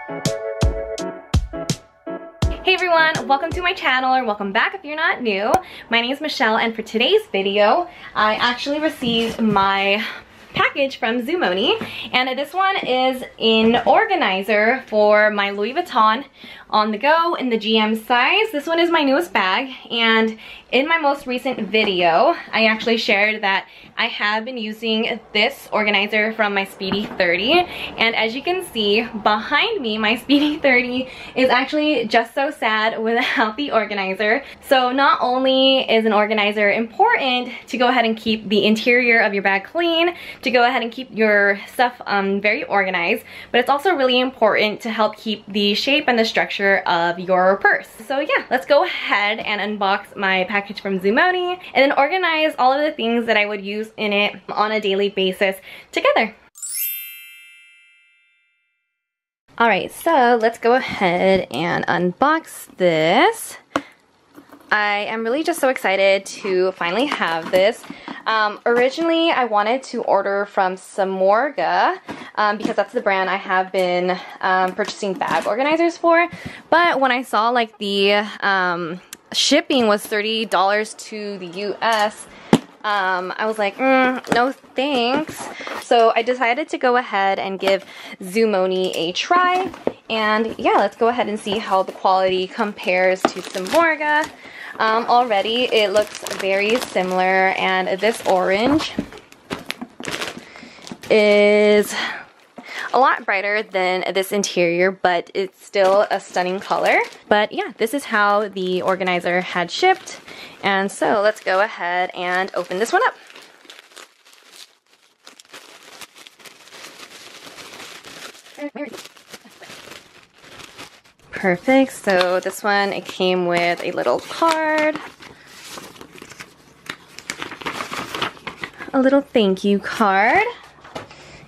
Hey everyone, welcome to my channel, or welcome back if you're not new. My name is Michelle, and for today's video, I actually received my package from Zoomoni, and this one is an organizer for my Louis Vuitton on the go in the GM size. This one is my newest bag, and in my most recent video, I actually shared that I have been using this organizer from my Speedy 30, and as you can see behind me, my Speedy 30 is actually just so sad without the organizer. So not only is an organizer important to go ahead and keep the interior of your bag clean, to go ahead and keep your stuff very organized, but it's also really important to help keep the shape and the structure of your purse. So yeah, let's go ahead and unbox my package from Zoomoni and then organize all of the things that I would use in it on a daily basis together. Alright, so let's go ahead and unbox this. I am really just so excited to finally have this. Originally, I wanted to order from Samorga because that's the brand I have been purchasing bag organizers for. But when I saw like the shipping was $30 to the US, I was like, no thanks. So I decided to go ahead and give Zoomoni a try. And yeah, let's go ahead and see how the quality compares to Samorga. Already it looks very similar, and this orange is a lot brighter than this interior, but it's still a stunning color. But yeah, this is how the organizer had shipped, and so let's go ahead and open this one up. Perfect. So this one, it came with a little card, a little thank you card,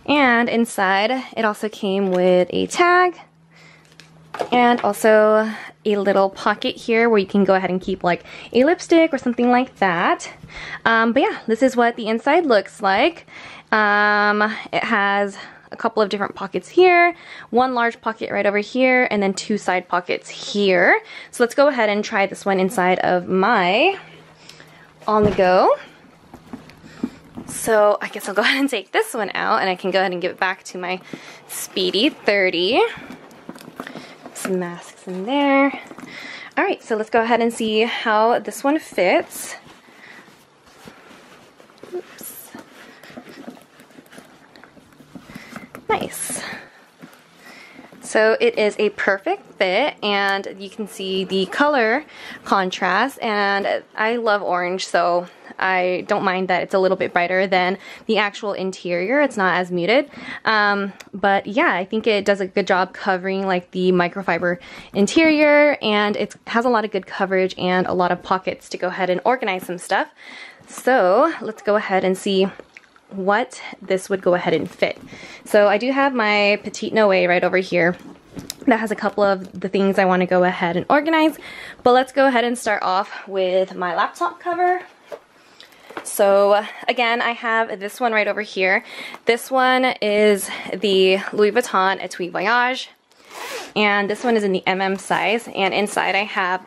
and inside it also came with a tag and also a little pocket here where you can go ahead and keep like a lipstick or something like that. But yeah, this is what the inside looks like. It has a couple of different pockets here, one large pocket right over here, and then two side pockets here. So let's go ahead and try this one inside of my on the go. So I guess I'll go ahead and take this one out, and I can go ahead and give it back to my Speedy 30. Some masks in there. Alright, so let's go ahead and see how this one fits. Oops. Nice. So it is a perfect fit, and you can see the color contrast, and I love orange, so I don't mind that it's a little bit brighter than the actual interior. It's not as muted. But yeah, I think it does a good job covering like the microfiber interior, and it has a lot of good coverage and a lot of pockets to go ahead and organize some stuff. So let's go ahead and see what this would go ahead and fit. So I do have my Petite Noe right over here that has a couple of the things I want to go ahead and organize, but let's go ahead and start off with my laptop cover. So again, I have this one right over here. This one is the Louis Vuitton Etui Voyage, and this one is in the MM size, and inside I have,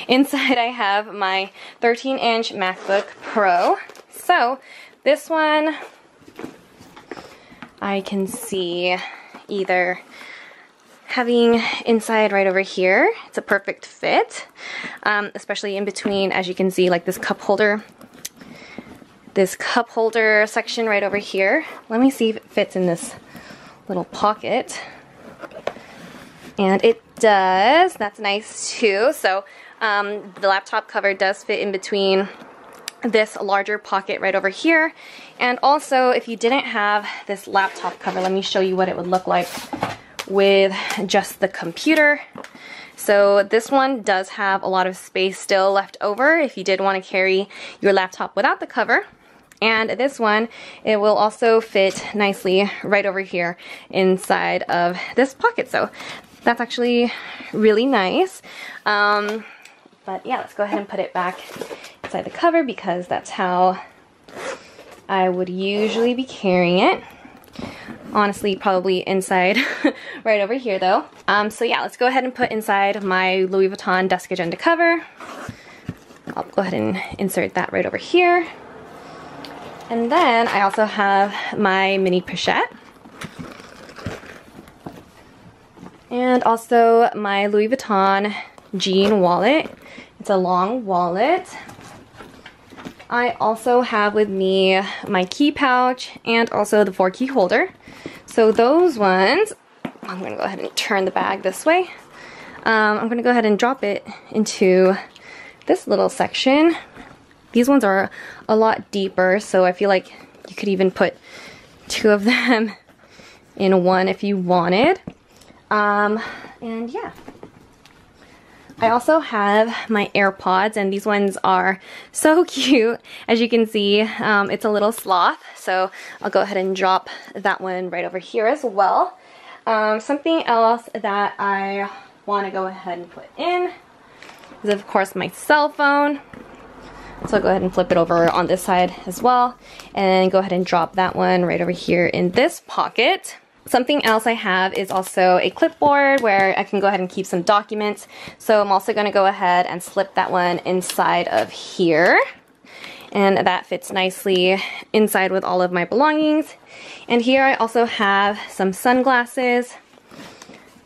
inside I have my 13-inch MacBook Pro. So this one, I can see either having inside right over here. It's a perfect fit, especially in between, as you can see, like this cup holder section right over here. Let me see if it fits in this little pocket. And it does. That's nice too. So the laptop cover does fit in between this larger pocket right over here. And also, if you didn't have this laptop cover, let me show you what it would look like with just the computer. So this one does have a lot of space still left over if you did want to carry your laptop without the cover. And this one, it will also fit nicely right over here inside of this pocket. So that's actually really nice. But yeah, let's go ahead and put it back inside the cover because that's how I would usually be carrying it. Honestly, probably inside right over here though. So yeah, let's go ahead and put inside my Louis Vuitton desk agenda cover. I'll go ahead and insert that right over here. And then I also have my mini pochette. And also my Louis Vuitton jean wallet. It's a long wallet. I also have with me my key pouch and also the 4-key holder. So those ones, I'm gonna go ahead and turn the bag this way. I'm gonna go ahead and drop it into this little section. These ones are a lot deeper, so I feel like you could even put 2 of them in one if you wanted. And yeah. I also have my AirPods, and these ones are so cute. As you can see, it's a little sloth, so I'll go ahead and drop that one right over here as well. Something else that I want to go ahead and put in is, of course, my cell phone. So I'll go ahead and flip it over on this side as well, and go ahead and drop that one right over here in this pocket. Something else I have is also a clipboard where I can go ahead and keep some documents. So I'm also going to go ahead and slip that one inside of here. And that fits nicely inside with all of my belongings. And here I also have some sunglasses,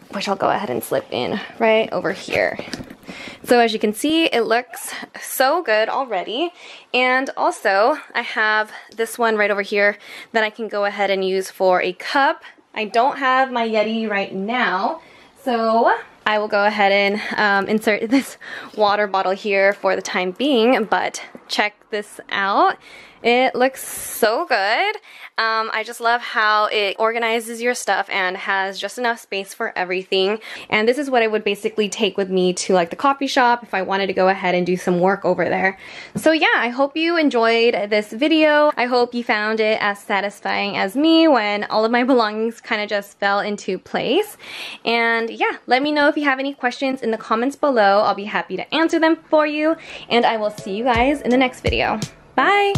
which I'll go ahead and slip in right over here. So as you can see, it looks so good already. And also I have this one right over here that I can go ahead and use for a cup. I don't have my Yeti right now, so I will go ahead and insert this water bottle here for the time being, but check this out. It looks so good. I just love how it organizes your stuff and has just enough space for everything. And this is what I would basically take with me to like the coffee shop if I wanted to go ahead and do some work over there. So yeah, I hope you enjoyed this video. I hope you found it as satisfying as me when all of my belongings kind of just fell into place. And yeah, let me know if you have any questions in the comments below. I'll be happy to answer them for you. And I will see you guys in the next video. Bye!